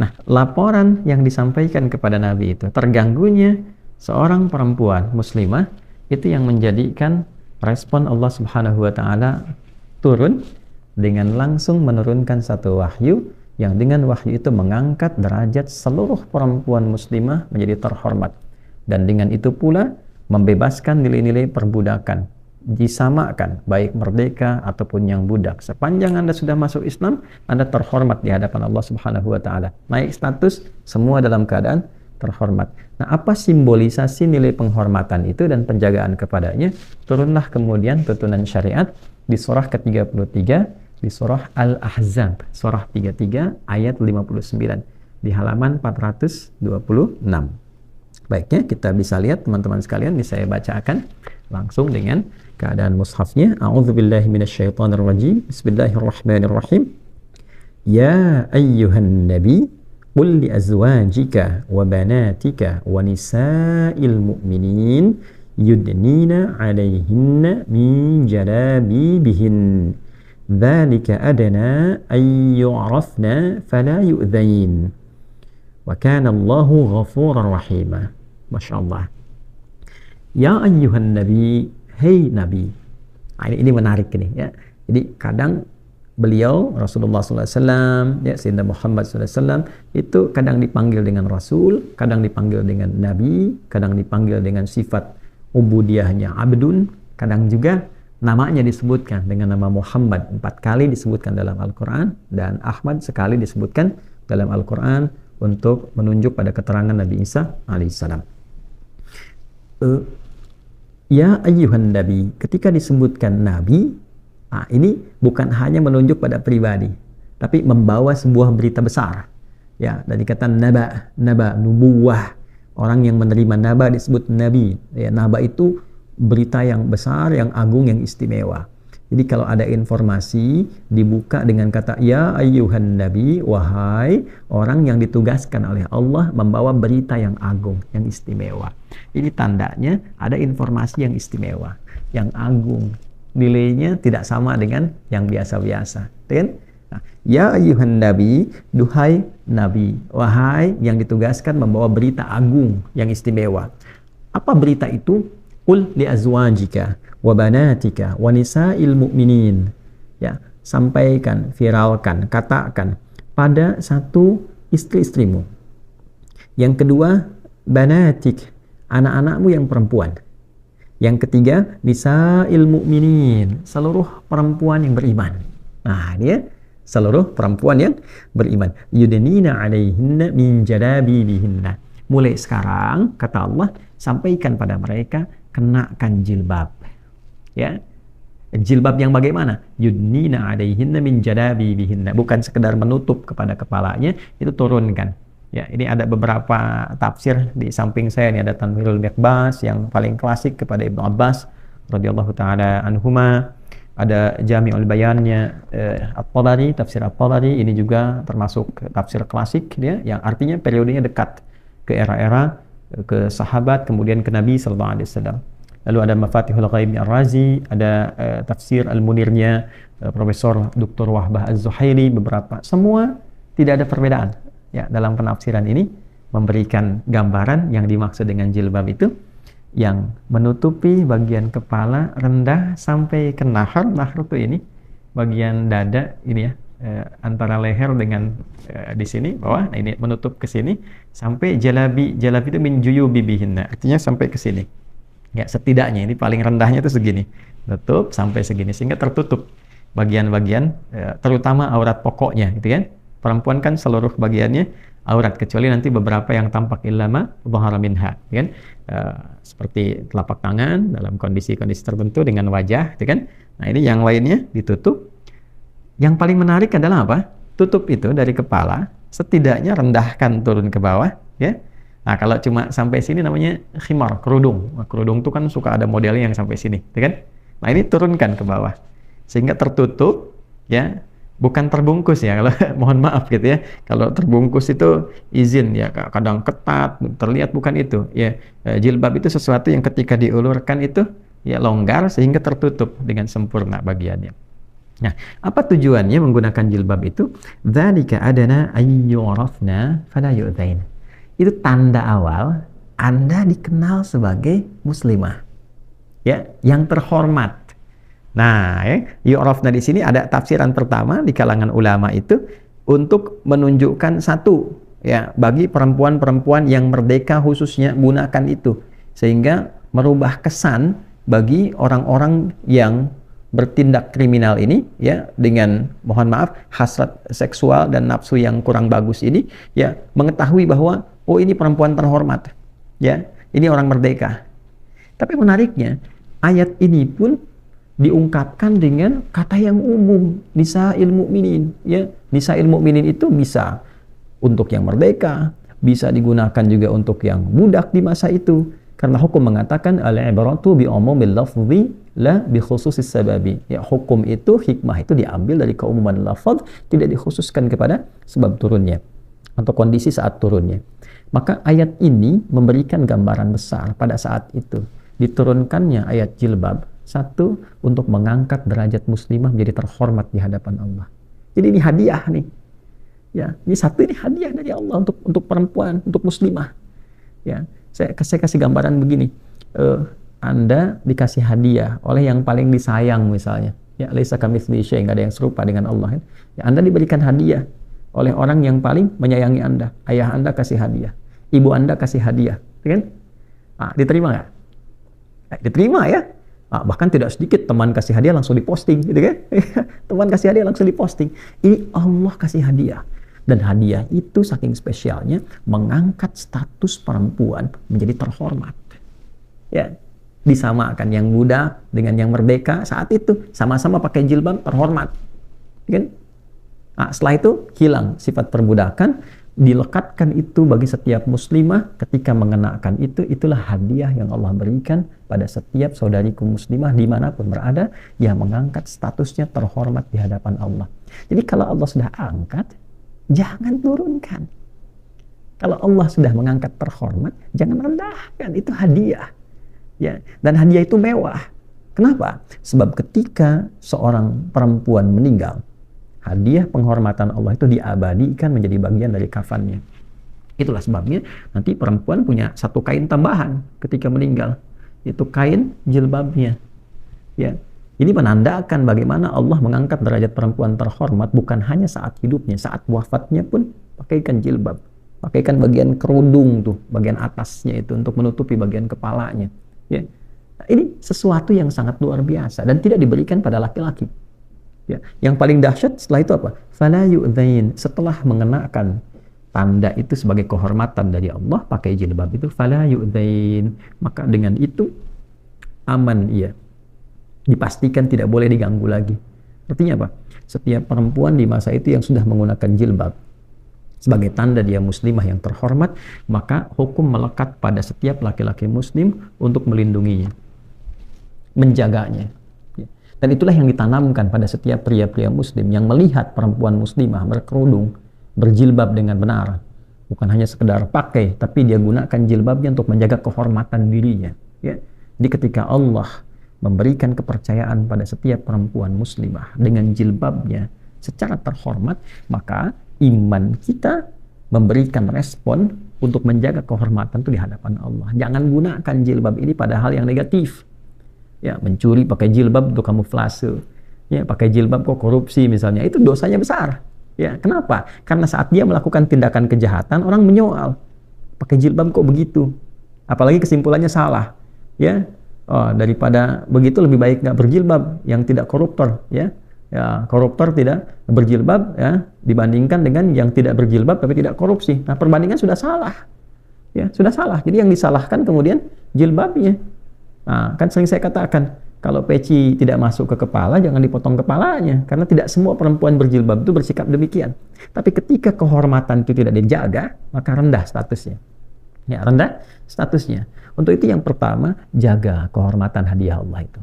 Nah, laporan yang disampaikan kepada Nabi itu, terganggunya seorang perempuan muslimah, itu yang menjadikan respon Allah Subhanahu wa taala turun dengan langsung menurunkan satu wahyu yang dengan wahyu itu mengangkat derajat seluruh perempuan muslimah menjadi terhormat, dan dengan itu pula membebaskan nilai-nilai perbudakan, disamakan baik merdeka ataupun yang budak. Sepanjang Anda sudah masuk Islam, Anda terhormat di hadapan Allah Subhanahu wa taala. Naik status, semua dalam keadaan terhormat. Nah, apa simbolisasi nilai penghormatan itu dan penjagaan kepadanya? Turunlah kemudian tuntunan syariat di surah ke-33, di surah Al-Ahzab, surah 33 ayat 59, di halaman 426. Baiknya kita bisa lihat teman-teman sekalian, ini saya bacakan langsung dengan keadaan mushafnya. A'udzubillahi minasyaitonirrajim. Bismillahirrahmanirrahim. Ya ayyuhan nabi qul li azwajika wa banatika wa nisa'il mu'minin yudnina 'alaihinna min jalabibihin dzalika adna ay yu'rafna fala yu'dzain wa kana Allahu ghafurar rahima. Masyaallah. Ya ayyuhan nabi, hey nabi. Nah, ini menarik ini ya. Jadi kadang beliau Rasulullah SAW, ya Sayyidina Muhammad SAW itu kadang dipanggil dengan Rasul, kadang dipanggil dengan Nabi, kadang dipanggil dengan sifat ubudiyahnya abdun, kadang juga namanya disebutkan dengan nama Muhammad 4 kali disebutkan dalam Al-Quran, dan Ahmad sekali disebutkan dalam Al-Quran untuk menunjuk pada keterangan Nabi Isa alaihissalam. Ya ayyuhan nabi, ketika disebutkan nabi, nah ini bukan hanya menunjuk pada pribadi, tapi membawa sebuah berita besar. Ya, dari kata naba, nubuwah. Orang yang menerima naba disebut nabi. Ya, naba itu berita yang besar, yang agung, yang istimewa. Jadi kalau ada informasi dibuka dengan kata ya ayyuhan nabi, wahai orang yang ditugaskan oleh Allah membawa berita yang agung, yang istimewa. Ini tandanya ada informasi yang istimewa, yang agung. Nilainya tidak sama dengan yang biasa-biasa. Kan? Nah, ya ayyuhan nabi, duhai nabi, wahai yang ditugaskan membawa berita agung, yang istimewa. Apa berita itu? Qul li azwajika wa banatika wa nisa'il mu'minin. Ya, sampaikan, viralkan, katakan pada satu istri-istrimu. Yang kedua, banatik, anak-anakmu yang perempuan. Yang ketiga, nisa'il mu'minin, seluruh perempuan yang beriman. Nah, dia seluruh perempuan yang beriman. Yudnina 'alaihinna min jalabibihinna. Mulai sekarang, kata Allah, sampaikan pada mereka, kenakan jilbab. Ya, jilbab yang bagaimana? Yudnina 'alaihinna min jalabibihinna, bukan sekedar menutup kepada kepalanya, itu turunkan. Ya, ini ada beberapa tafsir di samping saya. Ini ada Tanwirul Miqbas yang paling klasik kepada Ibnu Abbas radhiyallahu taala anhuma. Ada Jami'ul Bayannya At-Tabari, tafsir At-Tabari, ini juga termasuk tafsir klasik dia, yang artinya periodenya dekat ke era-era ke sahabat, kemudian ke Nabi sallallahu alaihi wasallam. Lalu ada Mafatihul Ghaib Ar-Razi, ada tafsir Al-Munirnya Profesor Dr. Wahbah Az-Zuhaili, beberapa. Semua tidak ada perbedaan. Ya, dalam penafsiran ini memberikan gambaran yang dimaksud dengan jilbab itu yang menutupi bagian kepala rendah sampai ke nahar. Nahar itu ini bagian dada ini ya, antara leher dengan di sini bawah. Nah, ini menutup ke sini sampai jalabi. Jalabi itu min juyubibihinna, artinya sampai ke sini. Ya, setidaknya ini paling rendahnya itu segini. Tutup sampai segini sehingga tertutup bagian-bagian terutama aurat pokoknya, gitu kan. Perempuan kan seluruh bagiannya aurat, kecuali nanti beberapa yang tampak illama dhahara minha, kan? Seperti telapak tangan dalam kondisi-kondisi tertentu dengan wajah, gitu kan? Nah, ini yang lainnya ditutup. Yang paling menarik adalah apa? Tutup itu dari kepala, setidaknya rendahkan turun ke bawah, ya. Nah, kalau cuma sampai sini namanya khimar, kerudung. Nah, kerudung itu kan suka ada modelnya yang sampai sini, gitu kan? Nah, ini turunkan ke bawah sehingga tertutup, ya. Bukan terbungkus ya, kalau mohon maaf gitu ya. Kalau terbungkus itu izin ya, kadang ketat, terlihat, bukan itu. Ya, jilbab itu sesuatu yang ketika diulurkan itu ya longgar sehingga tertutup dengan sempurna bagiannya. Nah, apa tujuannya menggunakan jilbab itu? Dzalika adana ayyurafna fala yu'dzain. Itu tanda awal Anda dikenal sebagai muslimah. Ya, yang terhormat. Nah, ya, yu'rafna di sini ada tafsiran pertama di kalangan ulama itu untuk menunjukkan satu, ya, bagi perempuan-perempuan yang merdeka khususnya gunakan itu sehingga merubah kesan bagi orang-orang yang bertindak kriminal ini, ya, dengan mohon maaf hasrat seksual dan nafsu yang kurang bagus ini, ya, mengetahui bahwa oh ini perempuan terhormat, ya, ini orang merdeka. Tapi menariknya ayat ini pun diungkapkan dengan kata yang umum, nisa'il mu'minin, ya. Nisa'il mu'minin itu bisa untuk yang merdeka, bisa digunakan juga untuk yang budak di masa itu. Karena hukum mengatakan al-ibratu bi umumil lafzi la bi khususis sababi. Ya, hukum itu, hikmah itu diambil dari keumuman lafaz, tidak dikhususkan kepada sebab turunnya atau kondisi saat turunnya. Maka ayat ini memberikan gambaran besar pada saat itu. Diturunkannya ayat jilbab, satu, untuk mengangkat derajat muslimah menjadi terhormat di hadapan Allah. Jadi ini hadiah nih. Ya, ini satu, ini hadiah dari Allah untuk perempuan, untuk muslimah. Ya, saya kasih gambaran begini. Anda dikasih hadiah oleh yang paling disayang misalnya. Ya, laisa kamitslihi syai', enggak ada yang serupa dengan Allah. Ya, Anda diberikan hadiah oleh orang yang paling menyayangi Anda. Ayah Anda kasih hadiah, ibu Anda kasih hadiah, kan? Diterima nggak? Diterima, ya. Bahkan tidak sedikit teman kasih hadiah langsung diposting, gitu kan? Teman kasih hadiah langsung diposting. Ini Allah kasih hadiah. Dan hadiah itu saking spesialnya mengangkat status perempuan menjadi terhormat. Ya, disamakan yang budak dengan yang merdeka saat itu sama-sama pakai jilbab terhormat. Kan? Setelah itu hilang sifat perbudakan, dilekatkan itu bagi setiap muslimah ketika mengenakan itu. Itulah hadiah yang Allah berikan pada setiap saudariku muslimah dimanapun berada yang mengangkat statusnya terhormat di hadapan Allah. Jadi kalau Allah sudah angkat, jangan turunkan. Kalau Allah sudah mengangkat terhormat, jangan rendahkan. Itu hadiah. Ya, dan hadiah itu mewah. Kenapa? Sebab ketika seorang perempuan meninggal, hadiah penghormatan Allah itu diabadikan menjadi bagian dari kafannya. Itulah sebabnya nanti perempuan punya satu kain tambahan ketika meninggal. Itu kain jilbabnya. Ya. Ini menandakan bagaimana Allah mengangkat derajat perempuan terhormat bukan hanya saat hidupnya, saat wafatnya pun pakaikan jilbab. Pakaikan bagian kerudung tuh, bagian atasnya itu untuk menutupi bagian kepalanya. Ya. Nah, ini sesuatu yang sangat luar biasa dan tidak diberikan pada laki-laki. Ya. Yang paling dahsyat setelah itu apa? Fala yu'dzain. Setelah mengenakan tanda itu sebagai kehormatan dari Allah, pakai jilbab itu, fala yu'dzain. Maka dengan itu aman ia. Dipastikan tidak boleh diganggu lagi. Artinya apa? Setiap perempuan di masa itu yang sudah menggunakan jilbab sebagai tanda dia muslimah yang terhormat, maka hukum melekat pada setiap laki-laki muslim untuk melindunginya, menjaganya. Dan itulah yang ditanamkan pada setiap pria-pria muslim yang melihat perempuan muslimah berkerudung, berjilbab dengan benar. Bukan hanya sekedar pakai, tapi dia gunakan jilbabnya untuk menjaga kehormatan dirinya. Ya. Jadi ketika Allah memberikan kepercayaan pada setiap perempuan muslimah dengan jilbabnya secara terhormat, maka iman kita memberikan respon untuk menjaga kehormatan itu di hadapan Allah. Jangan gunakan jilbab ini pada hal yang negatif. Ya, mencuri pakai jilbab untuk kamuflase. Ya, pakai jilbab kok korupsi misalnya, itu dosanya besar. Ya, kenapa? Karena saat dia melakukan tindakan kejahatan, orang menyoal, pakai jilbab kok begitu? Apalagi kesimpulannya salah. Ya, daripada begitu lebih baik nggak berjilbab, yang tidak koruptor. Ya, koruptor tidak berjilbab, ya, dibandingkan dengan yang tidak berjilbab tapi tidak korupsi. Nah, perbandingan sudah salah. Ya, sudah salah. Jadi yang disalahkan kemudian jilbabnya. Nah, kan sering saya katakan, kalau peci tidak masuk ke kepala, jangan dipotong kepalanya. Karena tidak semua perempuan berjilbab itu bersikap demikian. Tapi ketika kehormatan itu tidak dijaga, maka rendah statusnya. Ya, rendah statusnya. Untuk itu yang pertama, jaga kehormatan hadiah Allah itu.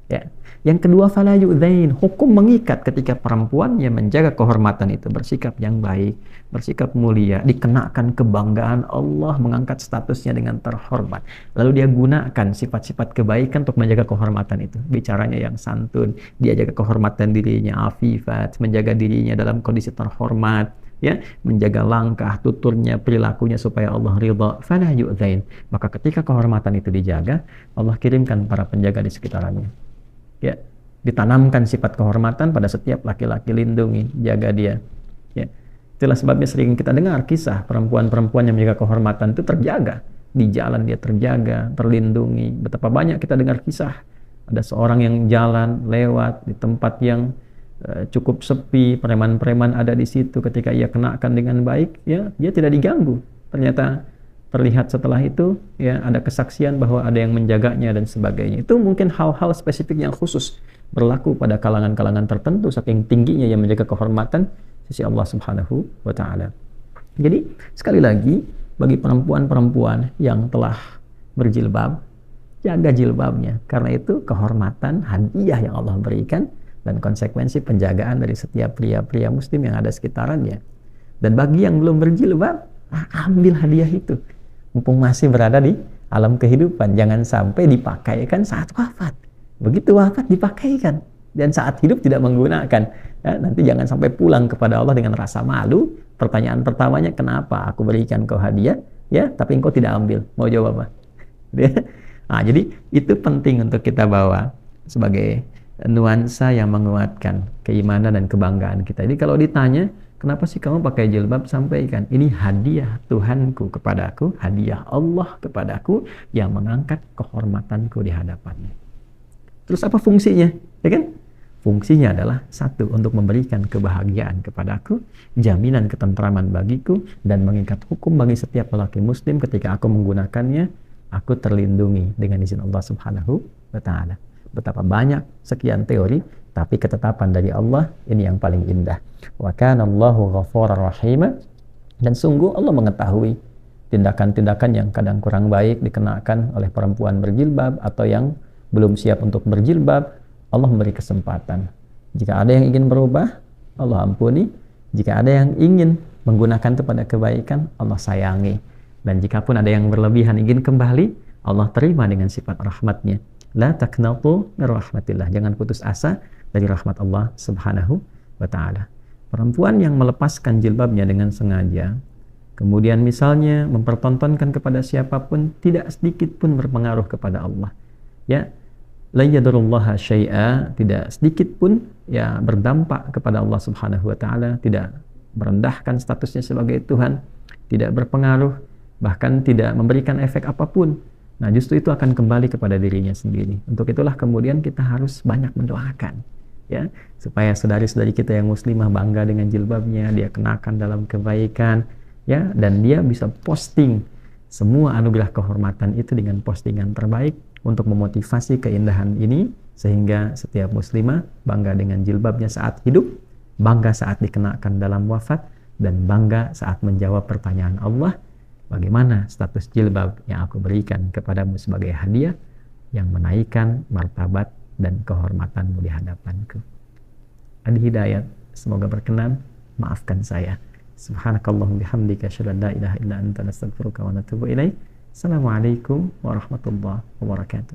Ya. Yang kedua, fala yu'dzain, hukum mengikat ketika perempuan yang menjaga kehormatan itu bersikap yang baik, bersikap mulia, dikenakan kebanggaan Allah, mengangkat statusnya dengan terhormat. Lalu dia gunakan sifat-sifat kebaikan untuk menjaga kehormatan itu. Bicaranya yang santun, dia jaga kehormatan dirinya, afifat, menjaga dirinya dalam kondisi terhormat, ya, menjaga langkah, tuturnya, perilakunya supaya Allah ridha. Fala yu'dzain. Maka ketika kehormatan itu dijaga, Allah kirimkan para penjaga di sekitarnya. Ya, ditanamkan sifat kehormatan pada setiap laki-laki, lindungi, jaga dia. Ya, itulah sebabnya sering kita dengar kisah perempuan-perempuan yang menjaga kehormatan itu terjaga di jalan, dia terjaga, terlindungi. Betapa banyak kita dengar kisah ada seorang yang jalan lewat di tempat yang cukup sepi, preman-preman ada di situ, ketika ia kenakan dengan baik, ya, dia tidak diganggu. Ternyata terlihat setelah itu, ya, ada kesaksian bahwa ada yang menjaganya dan sebagainya. Itu mungkin hal-hal spesifik yang khusus berlaku pada kalangan-kalangan tertentu, saking tingginya yang menjaga kehormatan sisi Allah Subhanahu wa Ta'ala. Jadi sekali lagi, bagi perempuan-perempuan yang telah berjilbab, jaga jilbabnya, karena itu kehormatan, hadiah yang Allah berikan dan konsekuensi penjagaan dari setiap pria-pria muslim yang ada sekitarannya. Dan bagi yang belum berjilbab, ambil hadiah itu mumpung masih berada di alam kehidupan. Jangan sampai dipakaikan saat wafat. Begitu wafat dipakaikan, dan saat hidup tidak menggunakan. Ya, nanti jangan sampai pulang kepada Allah dengan rasa malu. Pertanyaan pertamanya, kenapa aku berikan kau hadiah, ya, tapi engkau tidak ambil? Mau jawab apa? Nah, jadi itu penting untuk kita bawa sebagai nuansa yang menguatkan keimanan dan kebanggaan kita. Jadi kalau ditanya, kenapa sih kamu pakai jilbab? Sampaikan, ini hadiah Tuhanku kepadaku, hadiah Allah kepadaku yang mengangkat kehormatanku di hadapannya. Terus apa fungsinya? Ya kan? Fungsinya adalah satu, untuk memberikan kebahagiaan kepadaku, jaminan ketentraman bagiku, dan mengikat hukum bagi setiap lelaki muslim ketika aku menggunakannya, aku terlindungi dengan izin Allah Subhanahu wa Ta'ala. Betapa banyak sekian teori, tapi ketetapan dari Allah ini yang paling indah. Wa kana Allahu ghafurar rahim. Dan sungguh Allah mengetahui tindakan-tindakan yang kadang kurang baik dikenakan oleh perempuan berjilbab atau yang belum siap untuk berjilbab. Allah memberi kesempatan. Jika ada yang ingin berubah, Allah ampuni. Jika ada yang ingin menggunakan itu pada kebaikan, Allah sayangi. Dan jika pun ada yang berlebihan ingin kembali, Allah terima dengan sifat rahmatnya. La taqnatu min rahmatillah. Jangan putus asa dari rahmat Allah Subhanahu wa Ta'ala. Perempuan yang melepaskan jilbabnya dengan sengaja, kemudian misalnya mempertontonkan kepada siapapun, tidak sedikit pun berpengaruh kepada Allah. Ya, la yadurullaha syai'a, tidak sedikit pun ya berdampak kepada Allah Subhanahu wa Ta'ala, tidak merendahkan statusnya sebagai Tuhan, tidak berpengaruh, bahkan tidak memberikan efek apapun. Nah, justru itu akan kembali kepada dirinya sendiri. Untuk itulah kemudian kita harus banyak mendoakan, ya, supaya saudari-saudari kita yang muslimah bangga dengan jilbabnya, dia kenakan dalam kebaikan, ya, dan dia bisa posting semua anugerah kehormatan itu dengan postingan terbaik untuk memotivasi keindahan ini, sehingga setiap muslimah bangga dengan jilbabnya saat hidup, bangga saat dikenakan dalam wafat, dan bangga saat menjawab pertanyaan Allah, bagaimana status jilbab yang aku berikan kepadamu sebagai hadiah yang menaikkan martabat dan kehormatanmu di hadapanku. Adi Hidayat, semoga berkenan. Maafkan saya. Subhanakallahumma bihamdika asyhadu an la ilaha illa anta, nastaghfiruka wa natubu ilaik. Assalamualaikum warahmatullahi wabarakatuh.